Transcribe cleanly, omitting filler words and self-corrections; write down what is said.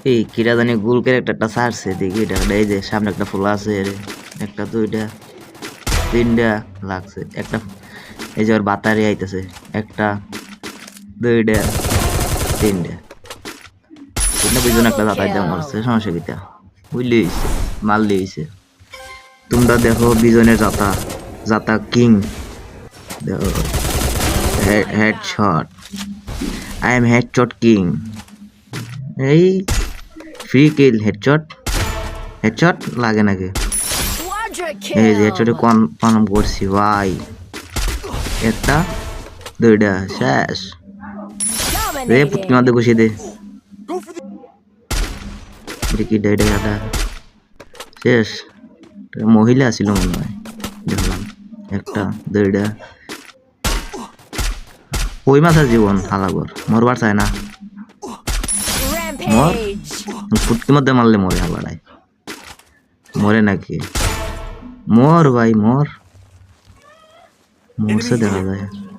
এই কিরা জানি গোল ক্যারেক্টারটা ছাড়ছে দেখি এটা এই যে সামনে একটা ফুল আছে একটা দুইটা তিনটা লাগছে একটা এই যে ওর বাতারি আইতেছে একটা দুইটা তিনটা তিনটা বুঝুন একটা দাতাই দাম করছে সমস্যা কিটা বুঝলি হয়েছে মারলি হয়েছে তোমরা দেখো বিজনের জাতা জাতা কিং দেখো headshot I am headshot king এই ফ্রি কিল হেডশট লাগে নাকি এই যে হেডশটে কনফার্ম করছি ভাই একটা দুইটা শেষ রে পুটকি মধ্যে ঘুষিয়ে দে দেখি ডাইডা গাদা শেষ মহিলা ছিল মনে হয় দেখলাম একটা দুইটা ওই মাথার জীবন হালাগর মরবার চায় না মর ফুটকি মধ্যে মারলে মরে হালারায় মরে নাকি মর ভাই মরছে দেখা যায়